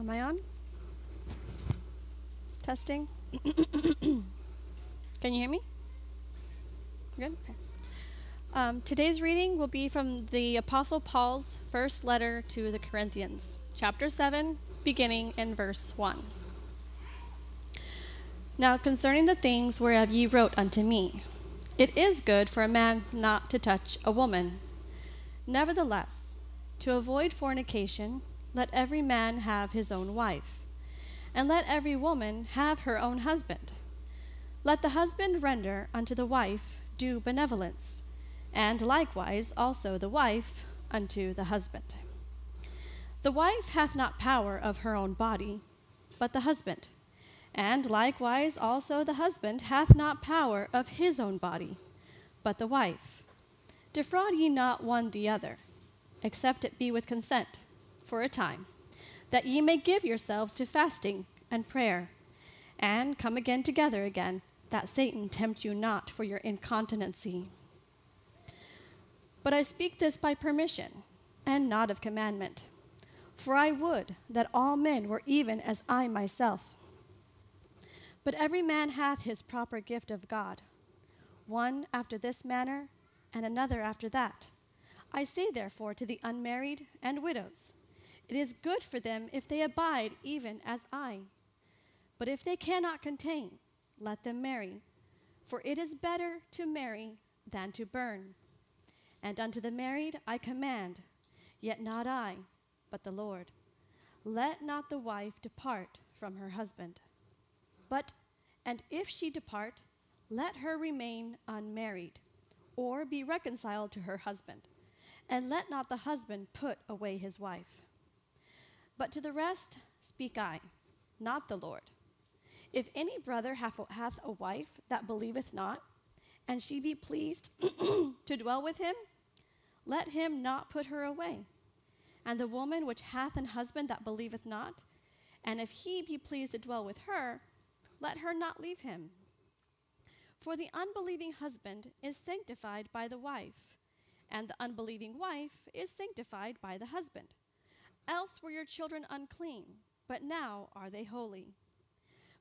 Am I on? Testing. Can you hear me? Good? Okay. Today's reading will be from the Apostle Paul's first letter to the Corinthians, chapter 7, beginning in verse 1. Now concerning the things whereof ye wrote unto me, it is good for a man not to touch a woman. Nevertheless, to avoid fornication, let every man have his own wife, and let every woman have her own husband. Let the husband render unto the wife due benevolence, and likewise also the wife unto the husband. The wife hath not power of her own body, but the husband. And likewise also the husband hath not power of his own body, but the wife. Defraud ye not one the other, except it be with consent, for a time, that ye may give yourselves to fasting and prayer, and come again together again, that Satan tempt you not for your incontinency. But I speak this by permission, and not of commandment. For I would that all men were even as I myself. But every man hath his proper gift of God, one after this manner, and another after that. I say therefore to the unmarried and widows, it is good for them if they abide even as I. But if they cannot contain, let them marry, for it is better to marry than to burn. And unto the married I command, yet not I, but the Lord. Let not the wife depart from her husband. But, and if she depart, let her remain unmarried, or be reconciled to her husband, and let not the husband put away his wife. But to the rest speak I, not the Lord. If any brother hath a wife that believeth not, and she be pleased to dwell with him, let him not put her away. And the woman which hath an husband that believeth not, and if he be pleased to dwell with her, let her not leave him. For the unbelieving husband is sanctified by the wife, and the unbelieving wife is sanctified by the husband. Else were your children unclean, but now are they holy.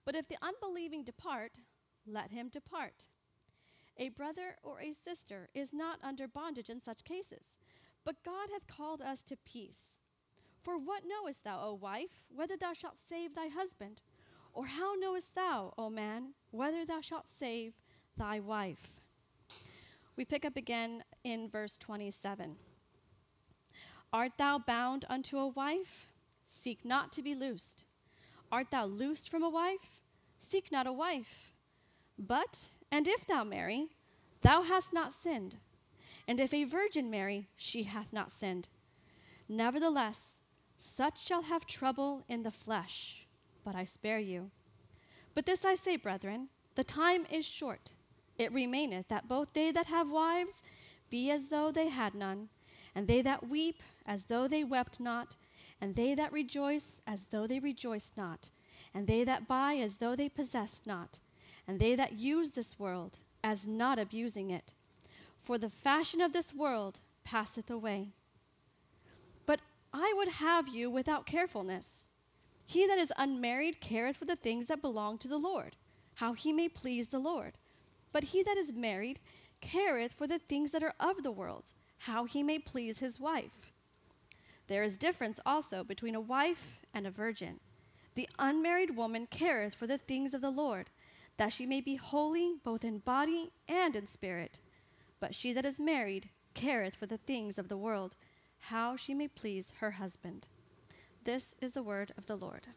But if the unbelieving depart, let him depart. A brother or a sister is not under bondage in such cases, but God hath called us to peace. For what knowest thou, O wife, whether thou shalt save thy husband? Or how knowest thou, O man, whether thou shalt save thy wife? We pick up again in verse 27. Art thou bound unto a wife? Seek not to be loosed. Art thou loosed from a wife? Seek not a wife. But, and if thou marry, thou hast not sinned. And if a virgin marry, she hath not sinned. Nevertheless, such shall have trouble in the flesh, but I spare you. But this I say, brethren, the time is short. It remaineth that both they that have wives be as though they had none, and they that weep as though they wept not, and they that rejoice as though they rejoiced not, and they that buy as though they possessed not, and they that use this world as not abusing it. For the fashion of this world passeth away. But I would have you without carefulness. He that is unmarried careth for the things that belong to the Lord, how he may please the Lord. But he that is married careth for the things that are of the world, how he may please his wife. There is difference also between a wife and a virgin. The unmarried woman careth for the things of the Lord, that she may be holy both in body and in spirit. But she that is married careth for the things of the world, how she may please her husband. This is the word of the Lord.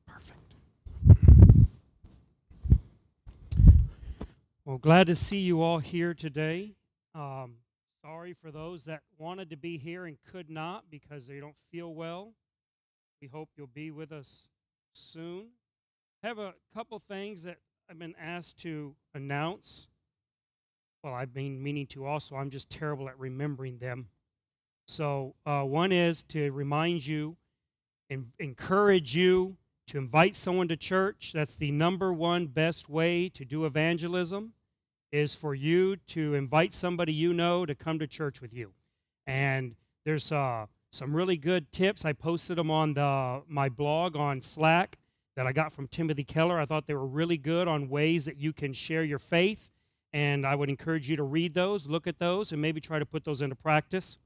Perfect. Well, glad to see you all here today. Sorry for those that wanted to be here and could not because they don't feel well. We hope you'll be with us soon. I have a couple things that I've been asked to announce. Well, I've been meaning to also. I'm just terrible at remembering them. So one is to remind you and encourage you to invite someone to church. That's the number one best way to do evangelism. is for you to invite somebody you know to come to church with you. And there's some really good tips. I posted them on my blog on Slack that I got from Timothy Keller. I thought they were really good on ways that you can share your faith, and I would encourage you to read those, look at those, and maybe try to put those into practice.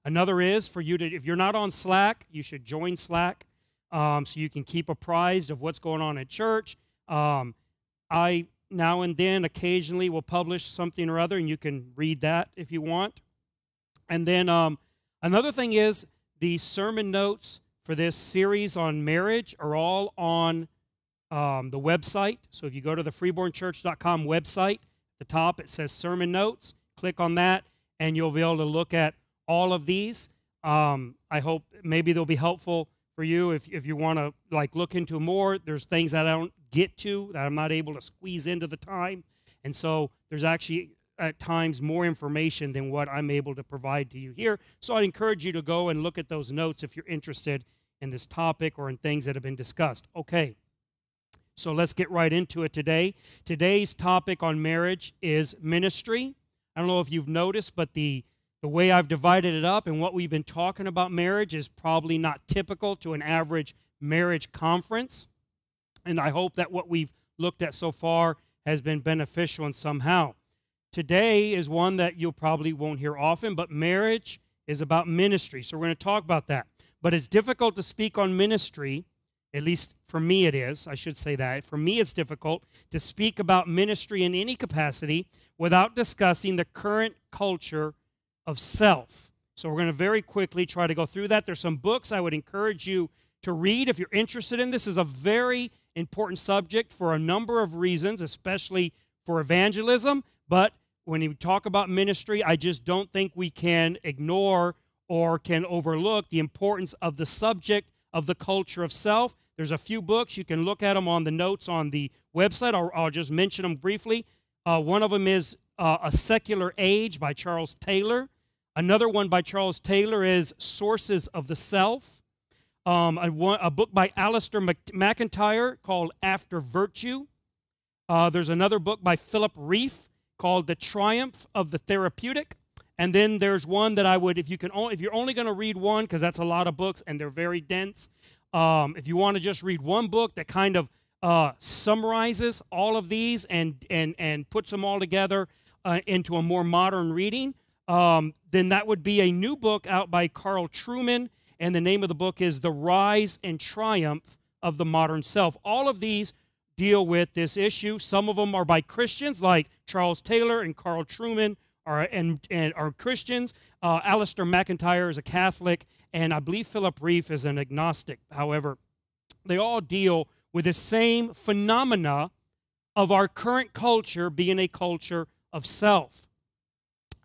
Another is for you to, if you're not on Slack, you should join Slack so you can keep apprised of what's going on at church. I now and then occasionally will publish something or other, and you can read that if you want. And then another thing is the sermon notes for this series on marriage are all on the website. So if you go to the freebornchurch.com website, at the top it says sermon notes. Click on that, and you'll be able to look at all of these. I hope maybe they'll be helpful for you if you want to look into more. There's things that I don't get to, that I'm not able to squeeze into the time. And so there's actually at times more information than what I'm able to provide to you here. So I'd encourage you to go and look at those notes if you're interested in this topic or in things that have been discussed. Okay, so let's get right into it today. Today's topic on marriage is ministry. I don't know if you've noticed, but the way I've divided it up and what we've been talking about marriage is probably not typical to an average marriage conference. And I hope that what we've looked at so far has been beneficial in somehow. Today is one that you probably won't hear often, but marriage is about ministry. So we're going to talk about that. But it's difficult to speak on ministry, at least for me it is, I should say that. For me it's difficult to speak about ministry in any capacity without discussing the current culture of self. So we're going to very quickly try to go through that. There's some books I would encourage you to read if you're interested in. This is a very important subject for a number of reasons, especially for evangelism. But when you talk about ministry, I just don't think we can ignore or can overlook the importance of the subject of the culture of self. There's a few books. You can look at them on the notes on the website. I'll just mention them briefly. One of them is A Secular Age by Charles Taylor. Another one by Charles Taylor is Sources of the Self. A book by Alistair McIntyre called After Virtue. There's another book by Philip Reif called The Triumph of the Therapeutic. And then there's one that I would, if you're only going to read one, because that's a lot of books and they're very dense, if you want to just read one book that kind of summarizes all of these and puts them all together into a more modern reading, then that would be a new book out by Carl Trueman, and the name of the book is The Rise and Triumph of the Modern Self. All of these deal with this issue. Some of them are by Christians, like Charles Taylor and Carl Trueman are Christians. Alistair McIntyre is a Catholic, and I believe Philip Reif is an agnostic. However, they all deal with the same phenomena of our current culture being a culture of self.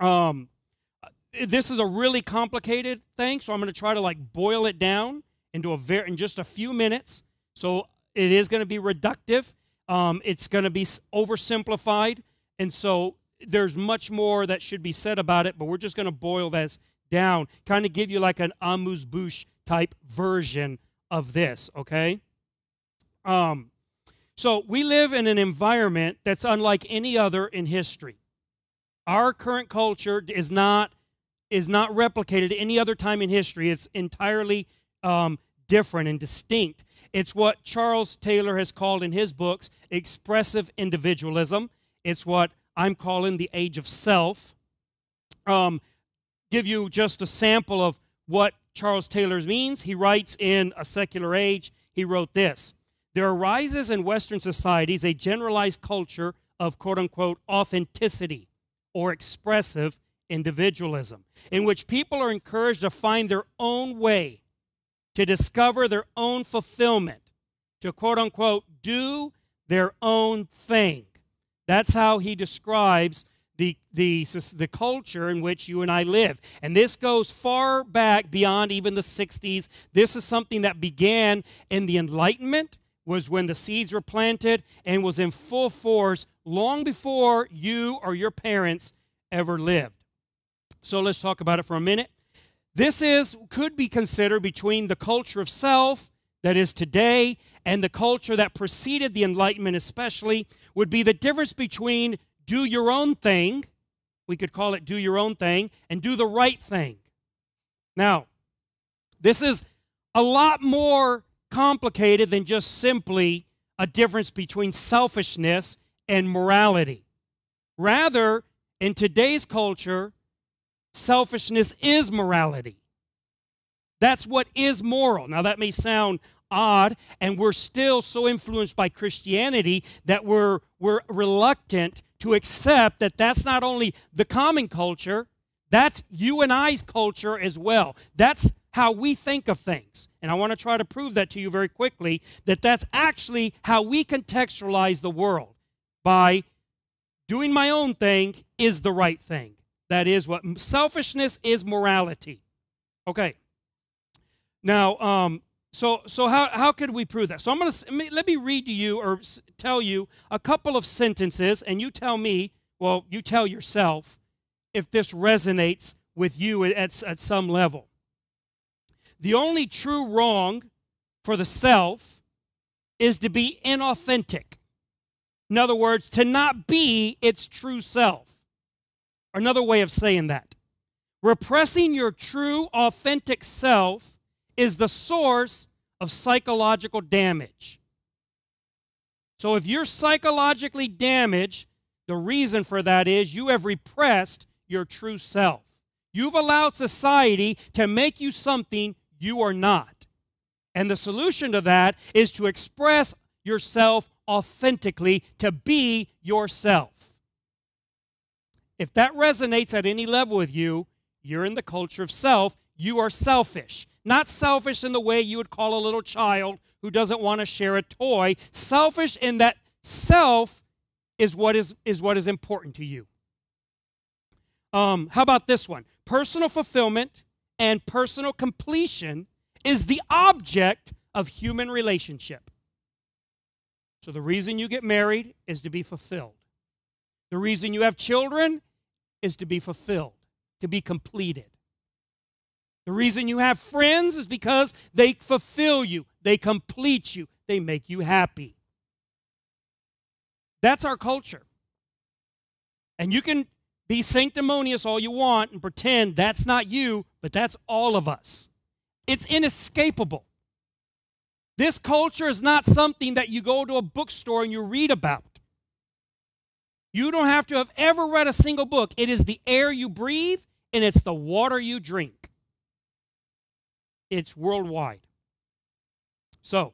This is a really complicated thing, so I'm going to try to boil it down into in just a few minutes. So it is going to be reductive. It's going to be oversimplified, and so there's much more that should be said about it, but we're just going to boil this down, kind of give you like an amuse-bouche type version of this, okay? So we live in an environment that's unlike any other in history. Our current culture is not replicated any other time in history. It's entirely different and distinct. It's what Charles Taylor has called in his books expressive individualism. It's what I'm calling the age of self. Give you just a sample of what Charles Taylor means. He writes in A Secular Age, he wrote this: there arises in Western societies a generalized culture of quote-unquote authenticity or expressive individualism, in which people are encouraged to find their own way, to discover their own fulfillment, to quote-unquote do their own thing. That's how he describes the culture in which you and I live. And this goes far back beyond even the 60s. This is something that began in the Enlightenment, was when the seeds were planted, and was in full force long before you or your parents ever lived. So let's talk about it for a minute. This could be considered between the culture of self that is today and the culture that preceded the Enlightenment especially, would be the difference between do your own thing. We could call it do your own thing, and do the right thing. Now, this is a lot more complicated than just simply a difference between selfishness and morality. Rather, in today's culture, selfishness is morality. That's what is moral. Now, that may sound odd, and we're still so influenced by Christianity that we're reluctant to accept that that's not only the common culture, that's you and I's culture as well. That's how we think of things. And I want to try to prove that to you very quickly, that that's actually how we contextualize the world. By doing my own thing is the right thing. That is what selfishness is morality. Okay. Now, so how could we prove that? So let me read to you or tell you a couple of sentences, and you tell me, well, you tell yourself if this resonates with you at some level. The only true wrong for the self is to be inauthentic. In other words, to not be its true self. Another way of saying that. Repressing your true, authentic self is the source of psychological damage. So if you're psychologically damaged, the reason for that is you have repressed your true self. You've allowed society to make you something you are not. And the solution to that is to express yourself authentically, to be yourself. If that resonates at any level with you, you're in the culture of self. You are selfish. Not selfish in the way you would call a little child who doesn't want to share a toy. Selfish in that self is what is important to you. How about this one? Personal fulfillment and personal completion is the object of human relationship. So the reason you get married is to be fulfilled. The reason you have children is to be fulfilled, to be completed. The reason you have friends is because they fulfill you, they complete you, they make you happy. That's our culture. And you can be sanctimonious all you want and pretend that's not you, but that's all of us. It's inescapable. This culture is not something that you go to a bookstore and you read about. You don't have to have ever read a single book. It is the air you breathe, and it's the water you drink. It's worldwide. So,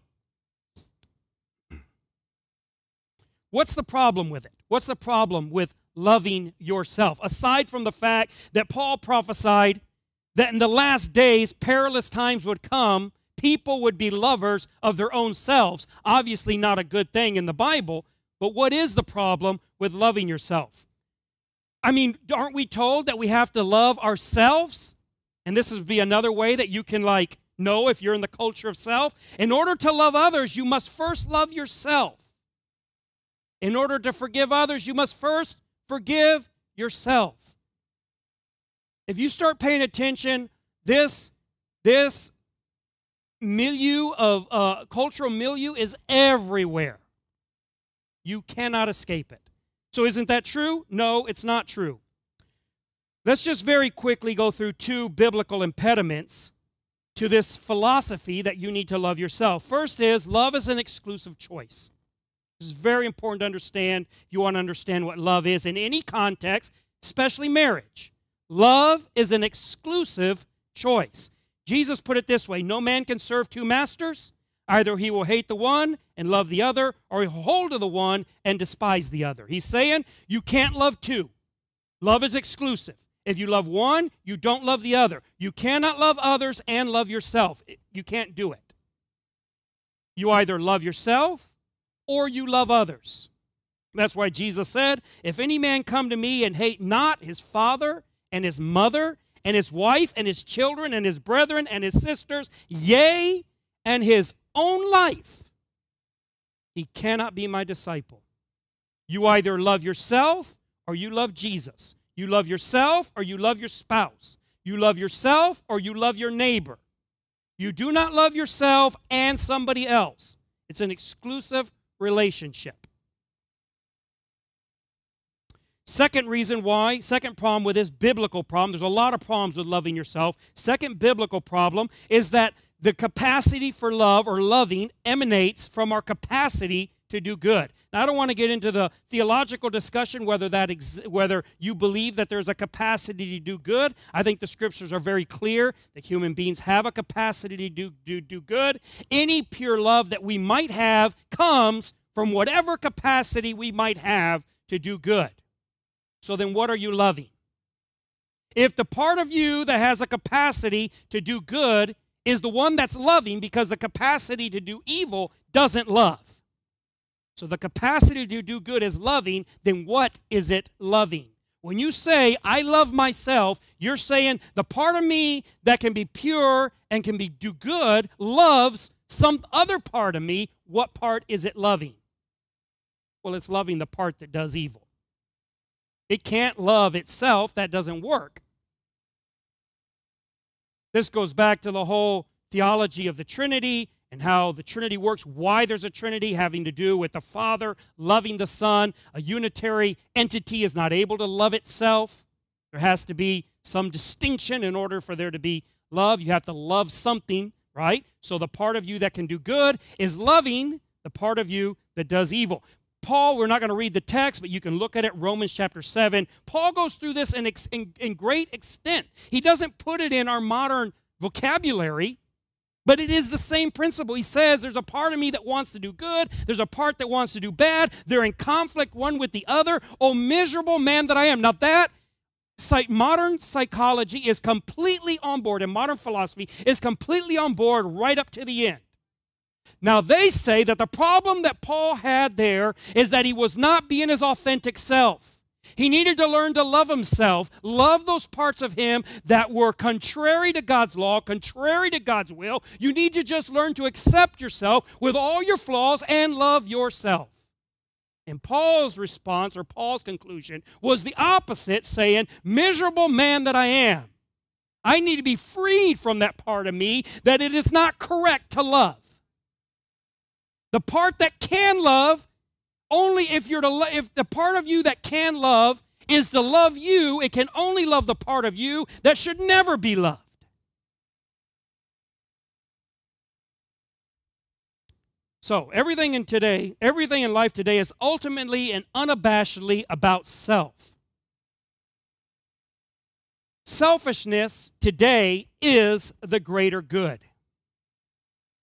what's the problem with it? What's the problem with loving yourself? Aside from the fact that Paul prophesied that in the last days, perilous times would come, people would be lovers of their own selves. Obviously not a good thing in the Bible, but what is the problem with loving yourself? I mean, aren't we told that we have to love ourselves? And this would be another way that you can know if you're in the culture of self. In order to love others, you must first love yourself. In order to forgive others, you must first forgive yourself. If you start paying attention, this milieu of cultural milieu is everywhere. You cannot escape it. So isn't that true? No, it's not true. Let's just very quickly go through two biblical impediments to this philosophy that you need to love yourself. First is, love is an exclusive choice. This is very important to understand if you want to understand what love is in any context, especially marriage. Love is an exclusive choice. Jesus put it this way, no man can serve two masters. Either he will hate the one and love the other, or he'll hold to the one and despise the other. He's saying you can't love two. Love is exclusive. If you love one, you don't love the other. You cannot love others and love yourself. You can't do it. You either love yourself or you love others. That's why Jesus said, if any man come to me and hate not his father and his mother and his wife and his children and his brethren and his sisters, yea, and his own life, he cannot be my disciple. You either love yourself or you love Jesus. You love yourself or you love your spouse. You love yourself or you love your neighbor. You do not love yourself and somebody else. It's an exclusive relationship. Second reason why, second problem with this biblical problem, there's a lot of problems with loving yourself. Second biblical problem is that the capacity for love or loving emanates from our capacity to do good. Now, I don't want to get into the theological discussion whether you believe that there's a capacity to do good. I think the scriptures are very clear that human beings have a capacity to do good. Any pure love that we might have comes from whatever capacity we might have to do good. So then what are you loving? If the part of you that has a capacity to do good is the one that's loving because the capacity to do evil doesn't love. So the capacity to do good is loving, then what is it loving? When you say, I love myself, you're saying the part of me that can be pure and can do good loves some other part of me. What part is it loving? Well, it's loving the part that does evil. It can't love itself. That doesn't work. This goes back to the whole theology of the Trinity and how the Trinity works, why there's a Trinity, having to do with the Father loving the Son. A unitary entity is not able to love itself. There has to be some distinction in order for there to be love. You have to love something, right? So the part of you that can do good is loving the part of you that does evil. Paul, we're not going to read the text, but you can look at it, Romans chapter 7. Paul goes through this in great extent. He doesn't put it in our modern vocabulary, but it is the same principle. He says there's a part of me that wants to do good. There's a part that wants to do bad. They're in conflict one with the other. Oh, miserable man that I am. Now that modern psychology is completely on board, and modern philosophy is completely on board right up to the end. Now they say that the problem that Paul had there is that he was not being his authentic self. He needed to learn to love himself, love those parts of him that were contrary to God's law, contrary to God's will. You need to just learn to accept yourself with all your flaws and love yourself. And Paul's response, or Paul's conclusion, was the opposite, saying, miserable man that I am. I need to be freed from that part of me that it is not correct to love. The part that can love, only if the part of you that can love is to love you, it can only love the part of you that should never be loved. So everything in life today is ultimately and unabashedly about self. Selfishness today is the greater good.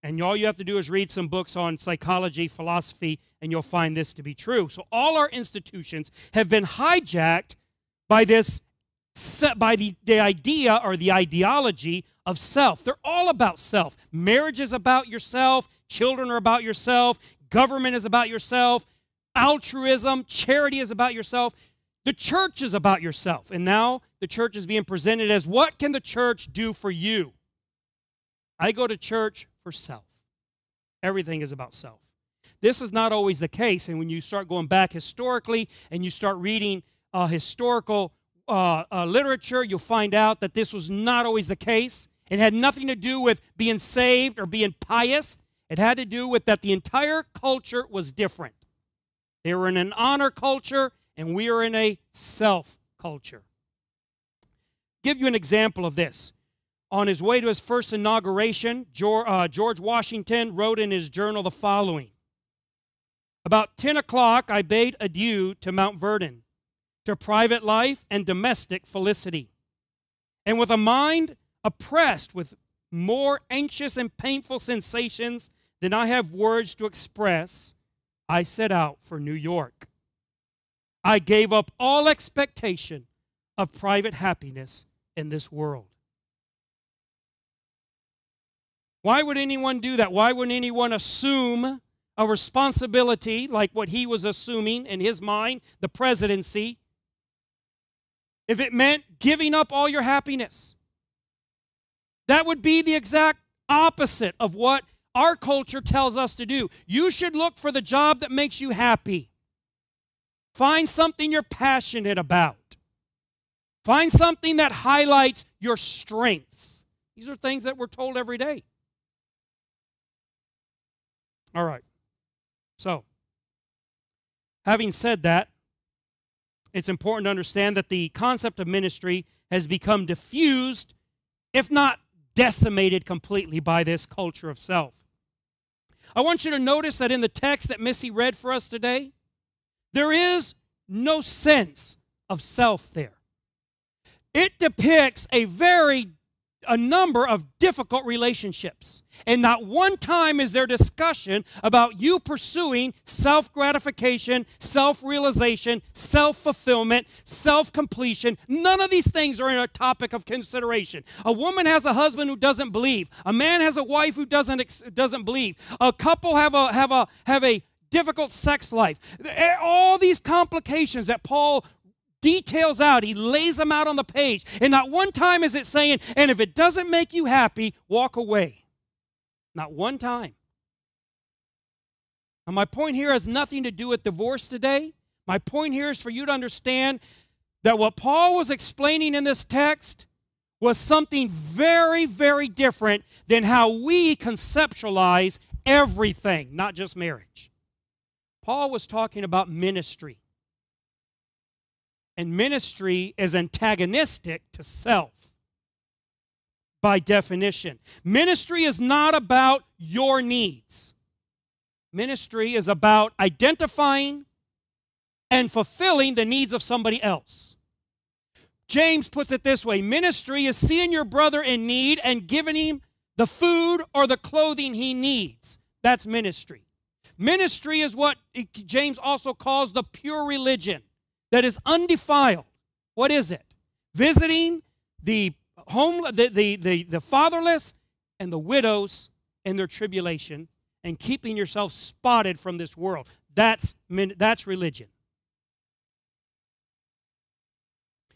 And all you have to do is read some books on psychology, philosophy, and you'll find this to be true. So all our institutions have been hijacked by the idea or the ideology of self. They're all about self. Marriage is about yourself. Children are about yourself. Government is about yourself. Altruism, charity is about yourself. The church is about yourself. And now the church is being presented as, what can the church do for you? I go to church for self. Everything is about self. This is not always the case, and when you start going back historically and you start reading historical literature, you'll find out that this was not always the case. It had nothing to do with being saved or being pious. It had to do with that the entire culture was different. They were in an honor culture, and we are in a self culture. Give you an example of this. On his way to his first inauguration, George Washington wrote in his journal the following. About 10 o'clock, I bade adieu to Mount Vernon, to private life and domestic felicity. And with a mind oppressed with more anxious and painful sensations than I have words to express, I set out for New York. I gave up all expectation of private happiness in this world. Why would anyone do that? Why would anyone assume a responsibility like what he was assuming in his mind, the presidency, if it meant giving up all your happiness? That would be the exact opposite of what our culture tells us to do. You should look for the job that makes you happy. Find something you're passionate about. Find something that highlights your strengths. These are things that we're told every day. All right. So, having said that, it's important to understand that the concept of ministry has become diffused, if not decimated completely, by this culture of self. I want you to notice that in the text that Missy read for us today, there is no sense of self there. It depicts a number of difficult relationships. And not one time is there discussion about you pursuing self-gratification, self-realization, self-fulfillment, self-completion. None of these things are in a topic of consideration. A woman has a husband who doesn't believe. A man has a wife who doesn't believe. A couple have a difficult sex life. All these complications that Paul details out, he lays them out on the page. And not one time is it saying, and if it doesn't make you happy, walk away. Not one time. Now, my point here has nothing to do with divorce today. My point here is for you to understand that what Paul was explaining in this text was something very, very different than how we conceptualize everything, not just marriage. Paul was talking about ministry. And ministry is antagonistic to self by definition. Ministry is not about your needs. Ministry is about identifying and fulfilling the needs of somebody else. James puts it this way: ministry is seeing your brother in need and giving him the food or the clothing he needs. That's ministry. Ministry is what James also calls the pure religion. That is undefiled. What is it? Visiting the fatherless and the widows in their tribulation and keeping yourself spotted from this world. That's religion.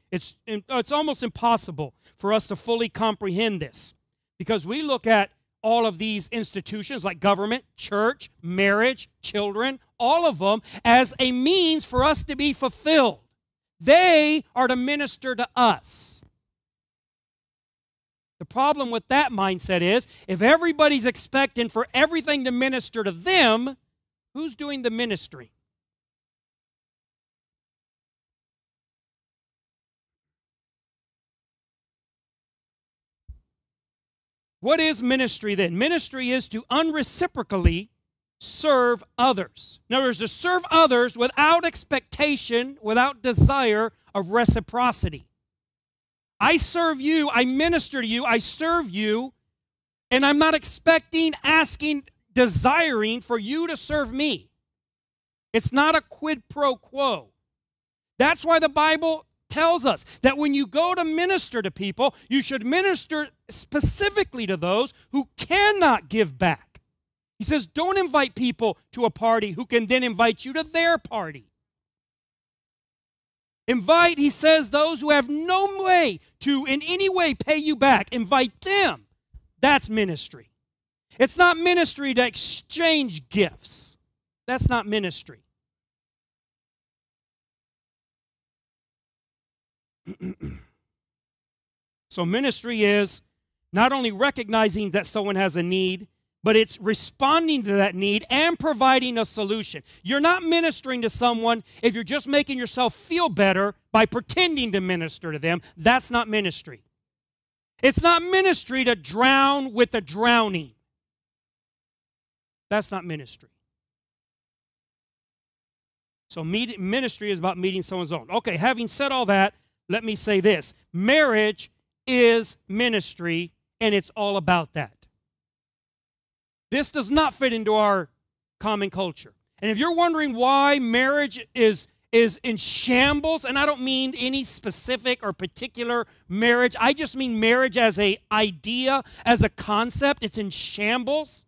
It's almost impossible for us to fully comprehend this because we look at all of these institutions like government, church, marriage, children, all of them as a means for us to be fulfilled. They are to minister to us. The problem with that mindset is if everybody's expecting for everything to minister to them, who's doing the ministry? What is ministry then? Ministry is to unreciprocally serve others. In other words, to serve others without expectation, without desire of reciprocity. I serve you, I minister to you, I serve you, and I'm not expecting, asking, desiring for you to serve me. It's not a quid pro quo. That's why the Bible tells us that when you go to minister to people, you should minister specifically to those who cannot give back. He says, don't invite people to a party who can then invite you to their party. Invite, he says, those who have no way to in any way pay you back. Invite them. That's ministry. It's not ministry to exchange gifts. That's not ministry. So ministry is not only recognizing that someone has a need, but it's responding to that need and providing a solution. You're not ministering to someone if you're just making yourself feel better by pretending to minister to them. That's not ministry. It's not ministry to drown with the drowning. That's not ministry. So ministry is about meeting someone's own. Okay, having said all that, let me say this. Marriage is ministry, and it's all about that. This does not fit into our common culture. And if you're wondering why marriage is in shambles, and I don't mean any specific or particular marriage, I just mean marriage as an idea, as a concept, it's in shambles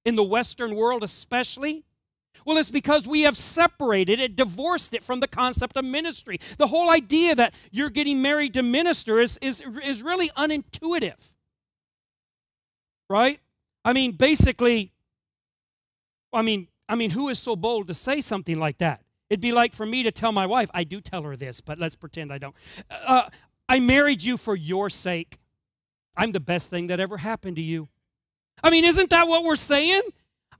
in the Western world especially. Well, it's because we have separated it, divorced it from the concept of ministry. The whole idea that you're getting married to minister is really unintuitive. Right? I mean, basically, who is so bold to say something like that? It'd be like for me to tell my wife, I do tell her this, but let's pretend I don't. I married you for your sake. I'm the best thing that ever happened to you. I mean, isn't that what we're saying?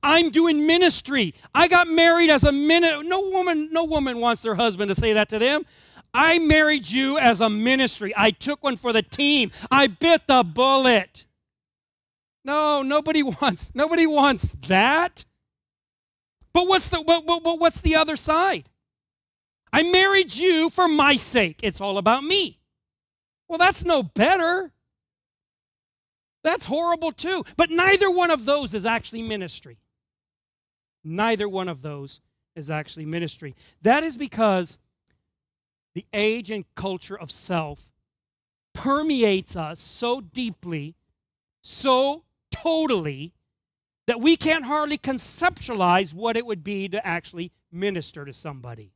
I'm doing ministry. I got married as a minute. No woman wants their husband to say that to them. I married you as a ministry. I took one for the team. I bit the bullet. No, nobody wants that. But what's the other side? I married you for my sake. It's all about me. Well, that's no better. That's horrible too. But neither one of those is actually ministry. Neither one of those is actually ministry. That is because the age and culture of self permeates us so deeply, so totally, that we can't hardly conceptualize what it would be to actually minister to somebody.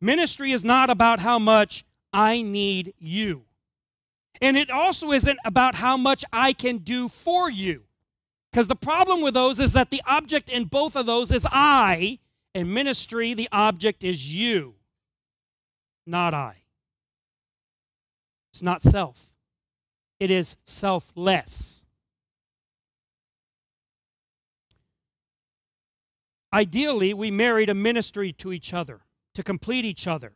Ministry is not about how much I need you. And it also isn't about how much I can do for you. Because the problem with those is that the object in both of those is I. In ministry, the object is you, not I. It's not self. It is selfless. Ideally, we married a ministry to each other, to complete each other,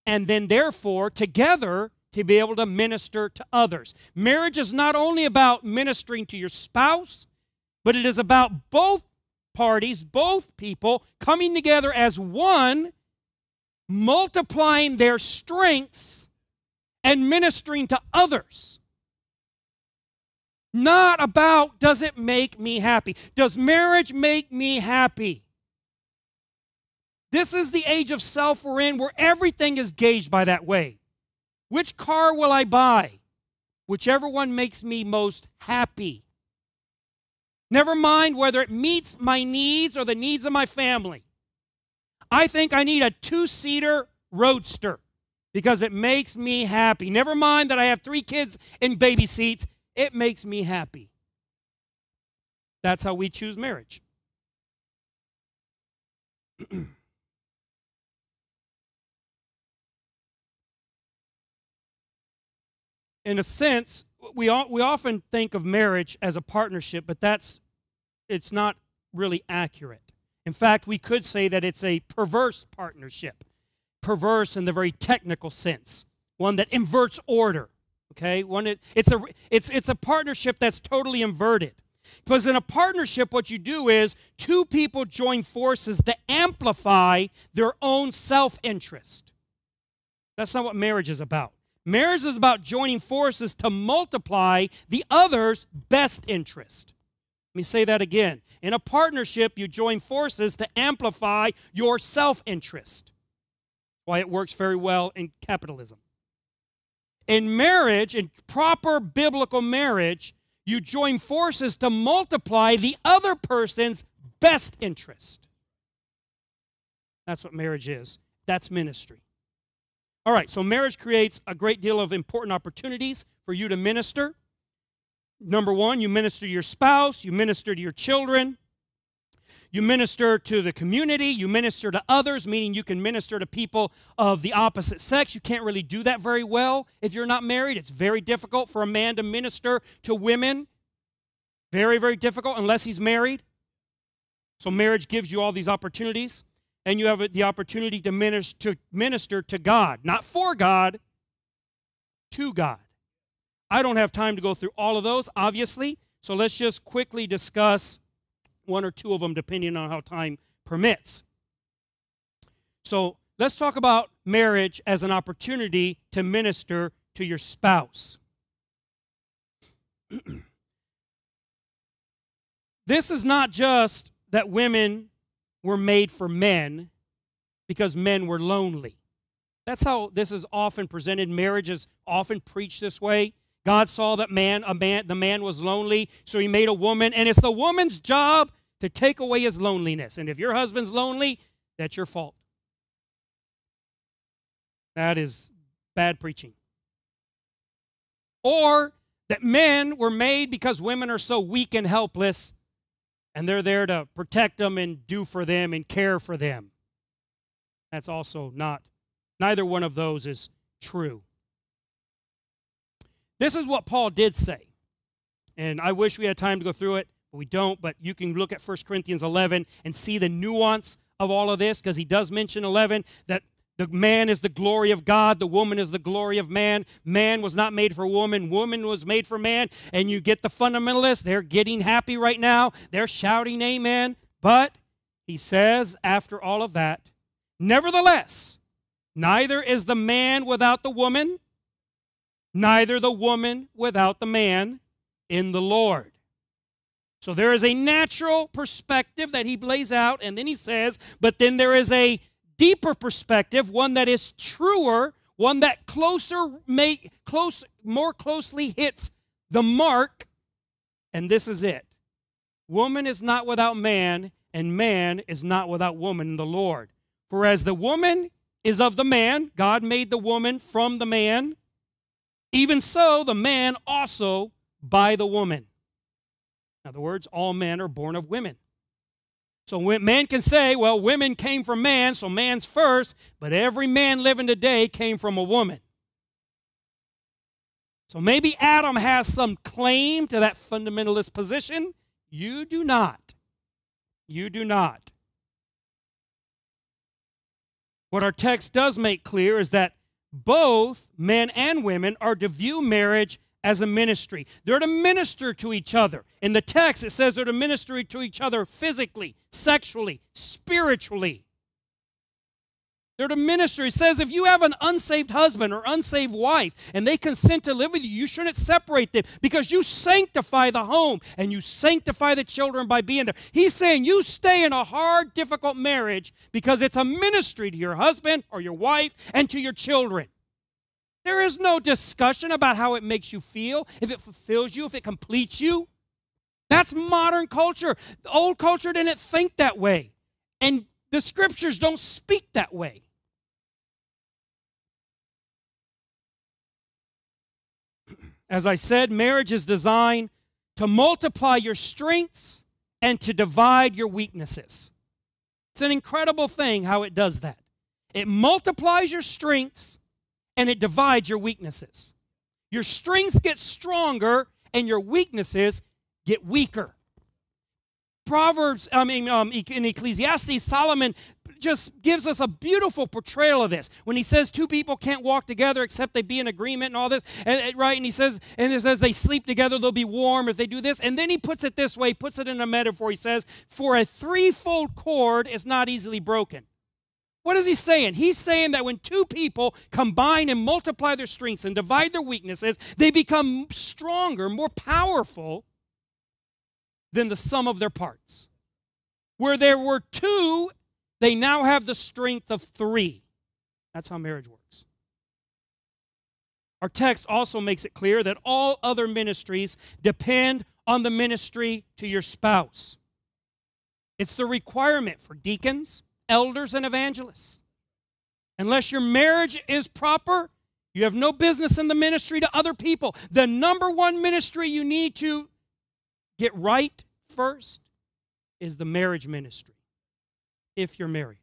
and then therefore together to be able to minister to others. Marriage is not only about ministering to your spouse, but it is about both parties, both people coming together as one, multiplying their strengths and ministering to others. Not about, does it make me happy? Does marriage make me happy? This is the age of self we're in, where everything is gauged by that way. Which car will I buy? Whichever one makes me most happy. Never mind whether it meets my needs or the needs of my family. I think I need a 2-seater roadster because it makes me happy. Never mind that I have 3 kids in baby seats. It makes me happy. That's how we choose marriage. In a sense, we often think of marriage as a partnership, but it's not really accurate. In fact, we could say that it's a perverse partnership. Perverse in the very technical sense. One that inverts order. Okay? It's a partnership that's totally inverted. Because in a partnership, what you do is 2 people join forces to amplify their own self-interest. That's not what marriage is about. Marriage is about joining forces to multiply the other's best interest. Let me say that again. In a partnership, you join forces to amplify your self-interest. Why it works very well in capitalism. In marriage, in proper biblical marriage, you join forces to multiply the other person's best interest. That's what marriage is. That's ministry. All right, so marriage creates a great deal of important opportunities for you to minister. Number 1, you minister to your spouse, you minister to your children, you minister to the community, you minister to others, meaning you can minister to people of the opposite sex. You can't really do that very well if you're not married. It's very difficult for a man to minister to women. Very, very difficult unless he's married. So marriage gives you all these opportunities. And you have the opportunity to minister to God. Not for God, to God. I don't have time to go through all of those, obviously. So let's just quickly discuss 1 or 2 of them, depending on how time permits. So let's talk about marriage as an opportunity to minister to your spouse. This is not just that women were made for men because men were lonely. That's how this is often presented. Marriage is often preached this way. God saw that the man was lonely, so he made a woman, and it's the woman's job to take away his loneliness. And if your husband's lonely, that's your fault. That is bad preaching. Or that men were made because women are so weak and helpless, and they're there to protect them and do for them and care for them. That's also neither one of those is true. This is what Paul did say. And I wish we had time to go through it, but we don't. But you can look at 1 Corinthians 11 and see the nuance of all of this, because he does mention 11, that the man is the glory of God, the woman is the glory of man. Man was not made for woman, woman was made for man. And you get the fundamentalists, they're getting happy right now. They're shouting amen. But he says, after all of that, nevertheless, neither is the man without the woman, neither the woman without the man in the Lord. So there is a natural perspective that he lays out, and then he says, but then there is a deeper perspective, one that is truer, one that more closely hits the mark, and this is it. Woman is not without man, and man is not without woman in the Lord. For as the woman is of the man, God made the woman from the man, even so the man also by the woman. In other words, all men are born of women. So man can say, well, women came from man, so man's first, but every man living today came from a woman. So maybe Adam has some claim to that fundamentalist position. You do not. You do not. What our text does make clear is that both men and women are to view marriage as a ministry. They're to minister to each other. In the text, it says they're to minister to each other physically, sexually, spiritually. They're to minister. It says if you have an unsaved husband or unsaved wife and they consent to live with you, you shouldn't separate them because you sanctify the home and you sanctify the children by being there. He's saying you stay in a hard, difficult marriage because it's a ministry to your husband or your wife and to your children. There is no discussion about how it makes you feel, if it fulfills you, if it completes you. That's modern culture. The old culture didn't think that way. And the scriptures don't speak that way. As I said, marriage is designed to multiply your strengths and to divide your weaknesses. It's an incredible thing how it does that. It multiplies your strengths and it divides your weaknesses. Your strengths get stronger and your weaknesses get weaker. In Ecclesiastes, Solomon just gives us a beautiful portrayal of this. When he says two people can't walk together except they be in agreement and all this, right? And it says they sleep together, they'll be warm if they do this. And then he puts it this way, puts it in a metaphor. He says, for a threefold cord is not easily broken. What is he saying? He's saying that when two people combine and multiply their strengths and divide their weaknesses, they become stronger, more powerful than the sum of their parts. Where there were two, they now have the strength of three. That's how marriage works. Our text also makes it clear that all other ministries depend on the ministry to your spouse. It's the requirement for deacons, elders, and evangelists. Unless your marriage is proper, you have no business in the ministry to other people. The number one ministry you need to get right first is the marriage ministry, if you're married.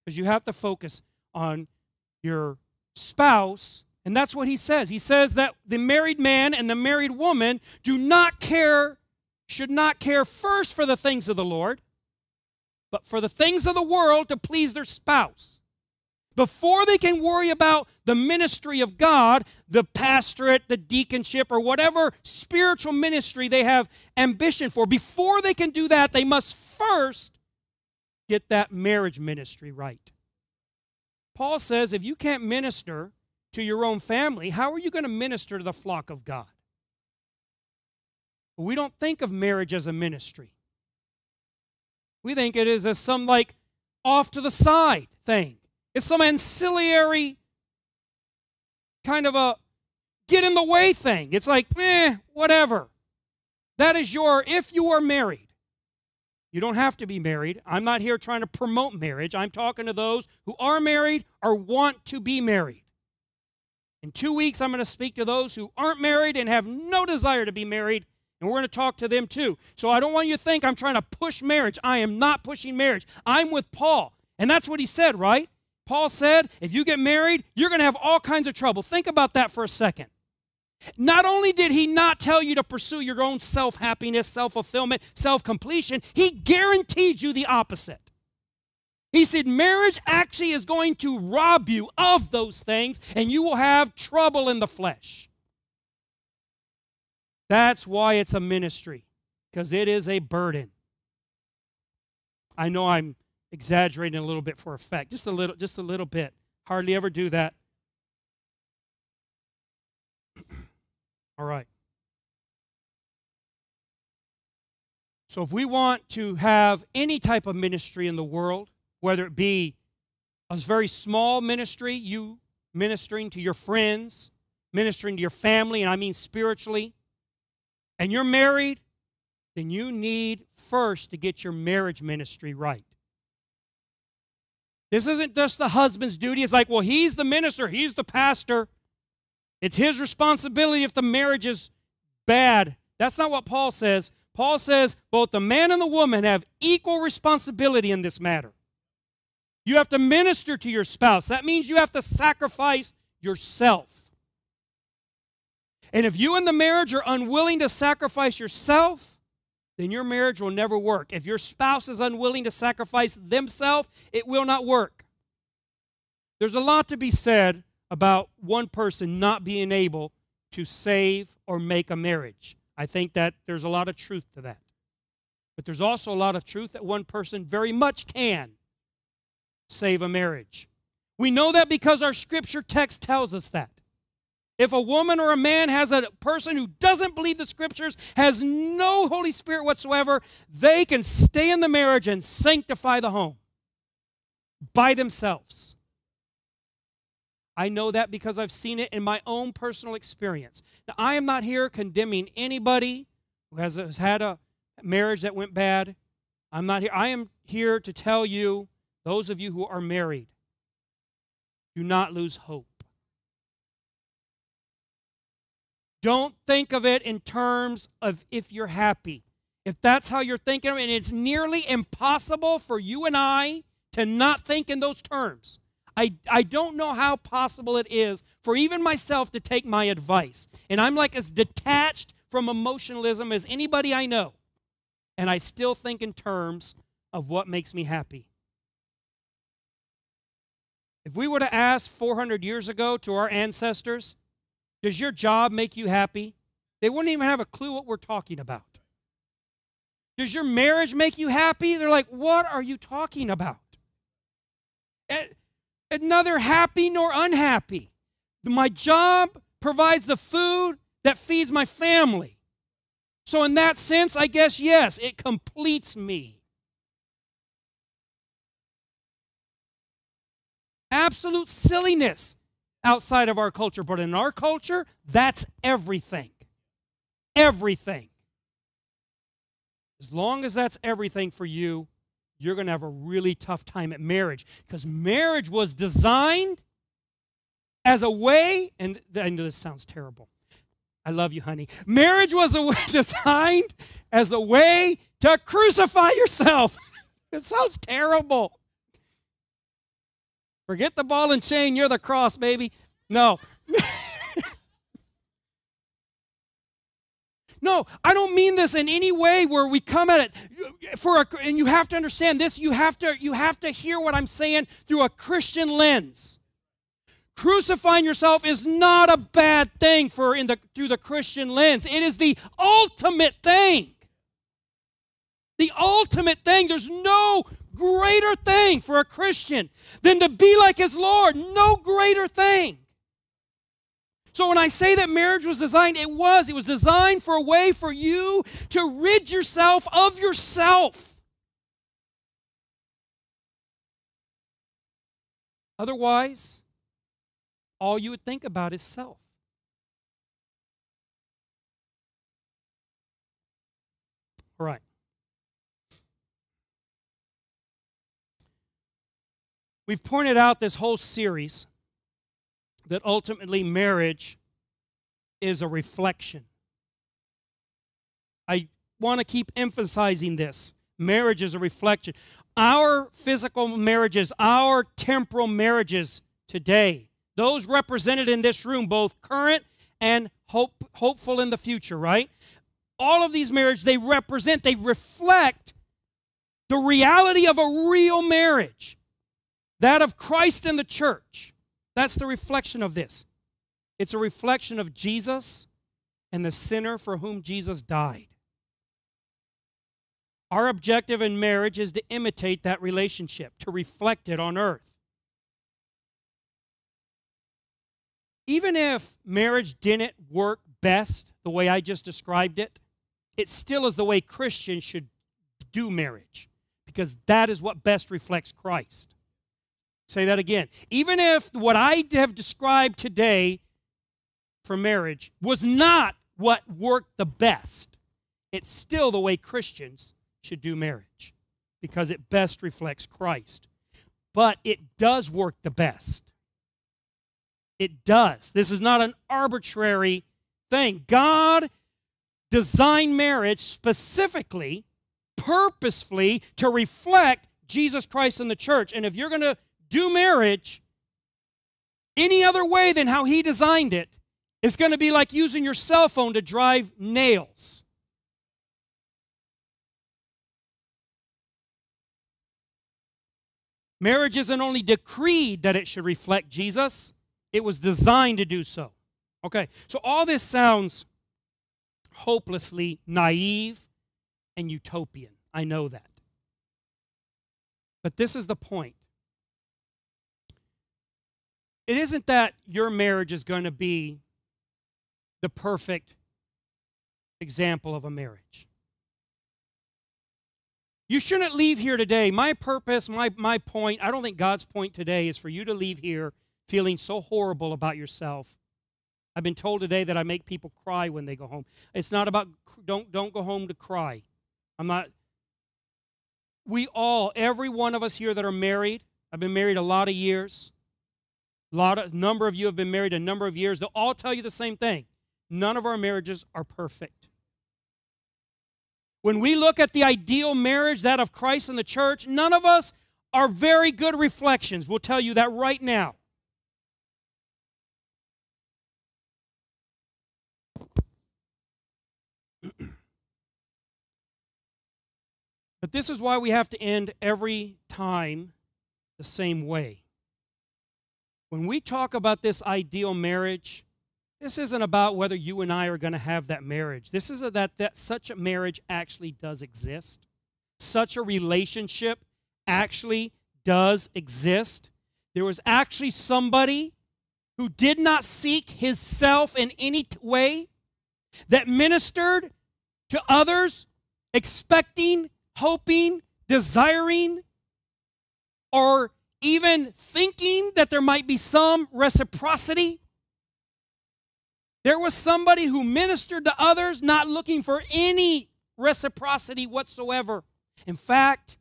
Because you have to focus on your spouse, and that's what he says. He says that the married man and the married woman should not care first for the things of the Lord, but for the things of the world to please their spouse. Before they can worry about the ministry of God, the pastorate, the deaconship, or whatever spiritual ministry they have ambition for, before they can do that, they must first get that marriage ministry right. Paul says if you can't minister to your own family, how are you going to minister to the flock of God? We don't think of marriage as a ministry. We think it is as some like off to the side thing. It's some ancillary kind of a get in the way thing. It's like, whatever. That is if you are married. You don't have to be married. I'm not here trying to promote marriage. I'm talking to those who are married or want to be married. In 2 weeks, I'm going to speak to those who aren't married and have no desire to be married. And we're going to talk to them too. So I don't want you to think I'm trying to push marriage. I am not pushing marriage. I'm with Paul. And that's what he said, right? Paul said, if you get married, you're going to have all kinds of trouble. Think about that for a second. Not only did he not tell you to pursue your own self-happiness, self-fulfillment, self-completion, he guaranteed you the opposite. He said marriage actually is going to rob you of those things, and you will have trouble in the flesh. That's why it's a ministry, because it is a burden. I know I'm exaggerating a little bit for effect, just a little bit. Hardly ever do that. All right. So if we want to have any type of ministry in the world, whether it be a very small ministry, you ministering to your friends, ministering to your family, and I mean spiritually, and you're married, then you need first to get your marriage ministry right. This isn't just the husband's duty. It's like, well, he's the minister, he's the pastor. It's his responsibility if the marriage is bad. That's not what Paul says. Paul says both the man and the woman have equal responsibility in this matter. You have to minister to your spouse. That means you have to sacrifice yourself. And if you in the marriage are unwilling to sacrifice yourself, then your marriage will never work. If your spouse is unwilling to sacrifice themselves, it will not work. There's a lot to be said about one person not being able to save or make a marriage. I think that there's a lot of truth to that. But there's also a lot of truth that one person very much can save a marriage. We know that because our scripture text tells us that. If a woman or a man has a person who doesn't believe the scriptures, has no Holy Spirit whatsoever, they can stay in the marriage and sanctify the home by themselves. I know that because I've seen it in my own personal experience. Now, I am not here condemning anybody who has had a marriage that went bad. I'm not here. I am here to tell you, those of you who are married, do not lose hope. Don't think of it in terms of if you're happy. If that's how you're thinking, and it's nearly impossible for you and I to not think in those terms. I don't know how possible it is for even myself to take my advice. And I'm like as detached from emotionalism as anybody I know. And I still think in terms of what makes me happy. If we would have asked 400 years ago to our ancestors, does your job make you happy? They wouldn't even have a clue what we're talking about. Does your marriage make you happy? They're like, what are you talking about? Neither happy nor unhappy. My job provides the food that feeds my family. So in that sense, I guess, yes, it completes me. Absolute silliness outside of our culture. But in our culture, that's everything. Everything. As long as that's everything for you, you're going to have a really tough time at marriage. Because marriage was designed as a way, and I know this sounds terrible. I love you, honey. Marriage was designed as a way to crucify yourself. It sounds terrible. Forget the ball and chain, you're the cross, baby. No. No, I don't mean this in any way where we come at it and you have to understand this. You have to hear what I'm saying through a Christian lens. Crucifying yourself is not a bad thing through the Christian lens. It is the ultimate thing. The ultimate thing. There's no greater thing for a Christian than to be like his Lord. No greater thing. So when I say that marriage was designed, it was designed for a way for you to rid yourself of yourself. Otherwise, all you would think about is self. All right. We've pointed out this whole series that ultimately marriage is a reflection. I want to keep emphasizing this. Marriage is a reflection. Our physical marriages, our temporal marriages today, those represented in this room, both current and hopeful in the future, right? All of these marriages, they reflect the reality of a real marriage, that of Christ and the church. That's the reflection of this. It's a reflection of Jesus and the sinner for whom Jesus died. Our objective in marriage is to imitate that relationship, to reflect it on earth. Even if marriage didn't work best the way I just described it, it still is the way Christians should do marriage, because that is what best reflects Christ. Say that again. Even if what I have described today for marriage was not what worked the best, it's still the way Christians should do marriage, because it best reflects Christ. But it does work the best. It does. This is not an arbitrary thing. God designed marriage specifically, purposefully, to reflect Jesus Christ and the church. And if you're going to do marriage any other way than how He designed it, it's going to be like using your cell phone to drive nails. Marriage isn't only decreed that it should reflect Jesus, it was designed to do so. Okay, so all this sounds hopelessly naive and utopian. I know that. But this is the point. It isn't that your marriage is going to be the perfect example of a marriage. You shouldn't leave here today. My purpose, my point, I don't think God's point today is for you to leave here feeling so horrible about yourself. I've been told today that I make people cry when they go home. It's not about, don't go home to cry. Every one of us here that are married, I've been married a lot of years. Number of you have been married a number of years. They'll all tell you the same thing. None of our marriages are perfect. When we look at the ideal marriage, that of Christ and the church, none of us are very good reflections. We'll tell you that right now. But this is why we have to end every time the same way. When we talk about this ideal marriage, this isn't about whether you and I are going to have that marriage. This is that such a marriage actually does exist. Such a relationship actually does exist. There was actually somebody who did not seek his self in any way, that ministered to others, expecting, hoping, desiring, or even thinking that there might be some reciprocity. There was somebody who ministered to others, not looking for any reciprocity whatsoever. In fact,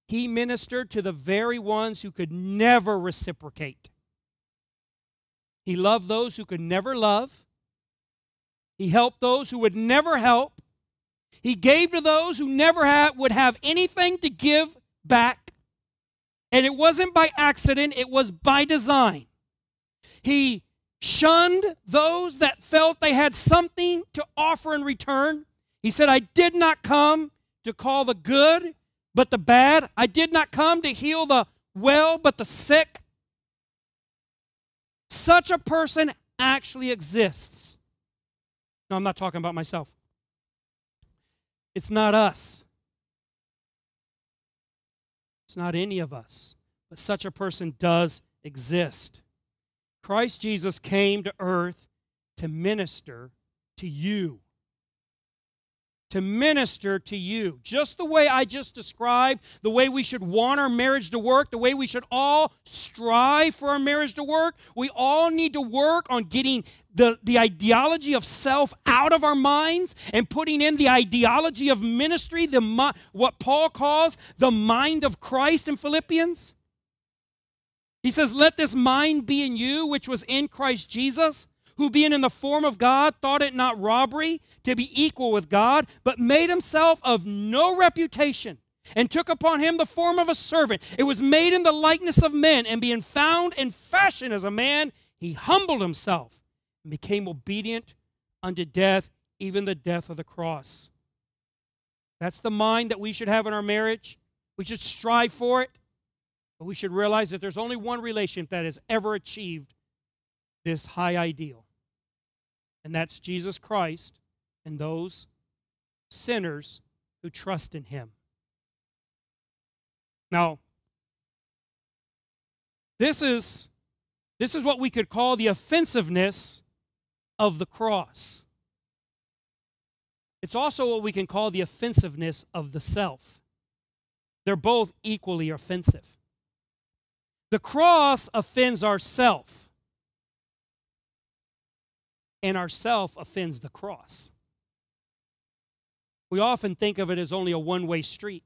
he ministered to the very ones who could never reciprocate. He loved those who could never love. He helped those who would never help. He gave to those who never would have anything to give back. And it wasn't by accident, it was by design. He shunned those that felt they had something to offer in return. He said, I did not come to call the good, but the bad. I did not come to heal the well, but the sick. Such a person actually exists. No, I'm not talking about myself. It's not us. It's not any of us. But such a person does exist. Christ Jesus came to earth to minister to you. To minister to you. Just the way I just described, the way we should want our marriage to work, the way we should all strive for our marriage to work. We all need to work on getting the ideology of self out of our minds and putting in the ideology of ministry, what Paul calls the mind of Christ in Philippians. He says, let this mind be in you, which was in Christ Jesus, who being in the form of God, thought it not robbery to be equal with God, but made himself of no reputation, and took upon him the form of a servant. It was made in the likeness of men, and being found in fashion as a man, he humbled himself and became obedient unto death, even the death of the cross. That's the mind that we should have in our marriage. We should strive for it, but we should realize that there's only one relationship that has ever achieved this high ideal, and that's Jesus Christ and those sinners who trust in Him. Now, this is what we could call the offensiveness of the cross. It's also what we can call the offensiveness of the self. They're both equally offensive. The cross offends our self, and our self offends the cross. We often think of it as only a one-way street.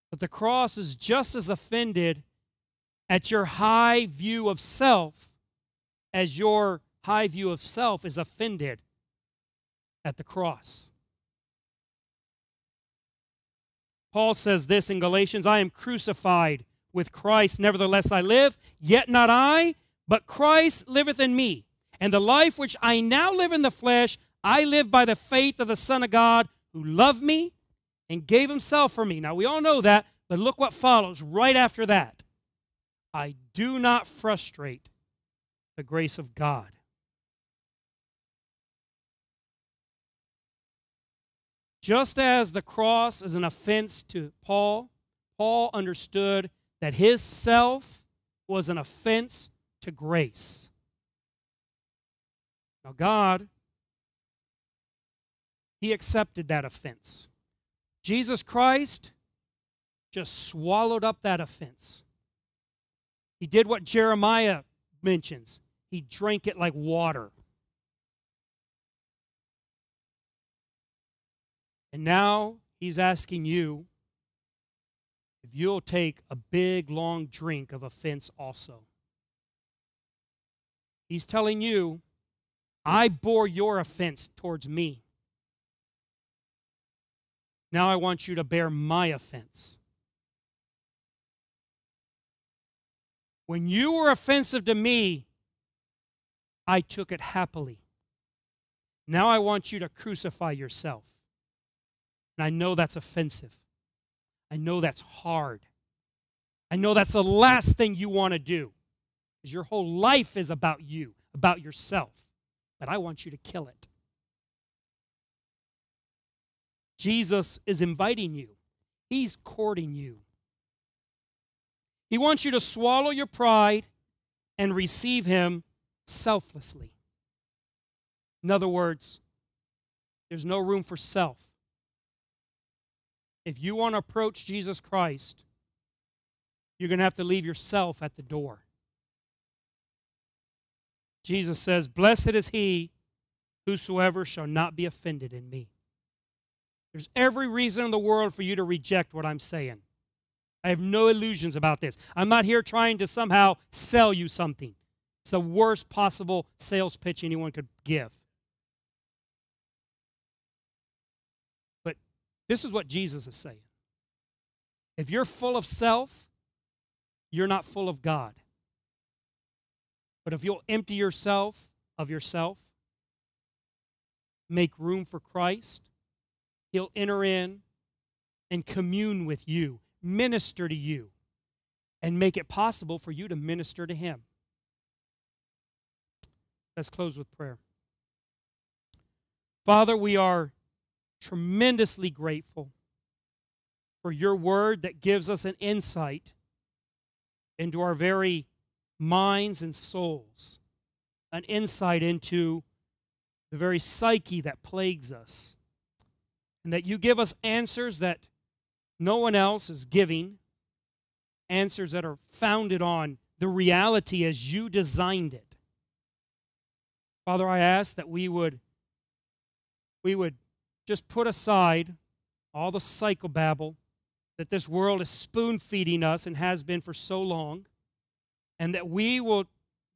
But the cross is just as offended at your high view of self as your high view of self is offended at the cross. Paul says this in Galatians, I am crucified with Christ, nevertheless I live, yet not I, but Christ liveth in me. And the life which I now live in the flesh, I live by the faith of the Son of God, who loved me and gave Himself for me. Now, we all know that, but look what follows right after that. I do not frustrate the grace of God. Just as the cross is an offense to Paul, Paul understood that his self was an offense to grace. Now, God, He accepted that offense. Jesus Christ just swallowed up that offense. He did what Jeremiah mentions. He drank it like water. And now He's asking you if you'll take a big, long drink of offense also. He's telling you, I bore your offense towards me. Now I want you to bear my offense. When you were offensive to me, I took it happily. Now I want you to crucify yourself. And I know that's offensive. I know that's hard. I know that's the last thing you want to do, because your whole life is about you, about yourself. But I want you to kill it. Jesus is inviting you. He's courting you. He wants you to swallow your pride and receive Him selflessly. In other words, there's no room for self. If you want to approach Jesus Christ, you're going to have to leave yourself at the door. Jesus says, blessed is he whosoever shall not be offended in me. There's every reason in the world for you to reject what I'm saying. I have no illusions about this. I'm not here trying to somehow sell you something. It's the worst possible sales pitch anyone could give. But this is what Jesus is saying. If you're full of self, you're not full of God. But if you'll empty yourself of yourself, make room for Christ, He'll enter in and commune with you, minister to you, and make it possible for you to minister to Him. Let's close with prayer. Father, we are tremendously grateful for your word that gives us an insight into our very minds and souls, an insight into the very psyche that plagues us, and that you give us answers that no one else is giving, answers that are founded on the reality as you designed it. Father, I ask that we would just put aside all the psychobabble that this world is spoon-feeding us and has been for so long, and that we will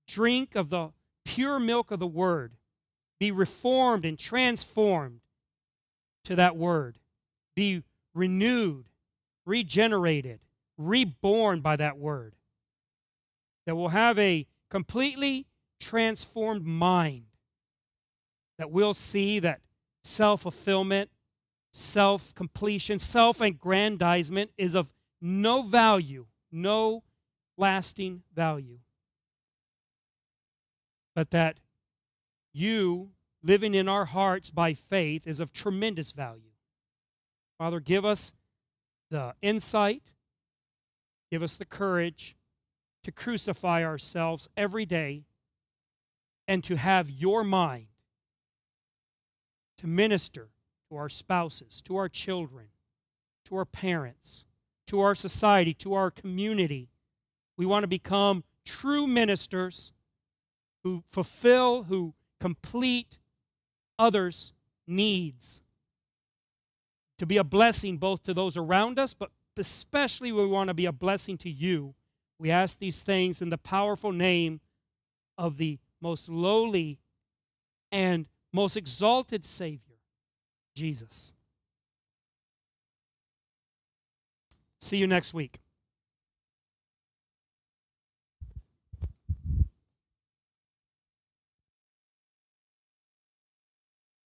drink of the pure milk of the Word, be reformed and transformed to that Word, be renewed, regenerated, reborn by that Word, that we'll have a completely transformed mind that we'll see that self-fulfillment, self-completion, self-aggrandizement is of no value, no lasting value. But that you living in our hearts by faith is of tremendous value. Father, give us the insight, give us the courage to crucify ourselves every day and to have your mind to minister to our spouses, to our children, to our parents, to our society, to our community. We want to become true ministers who fulfill, who complete others' needs, to be a blessing both to those around us, but especially we want to be a blessing to you. We ask these things in the powerful name of the most lowly and most exalted Savior, Jesus. See you next week.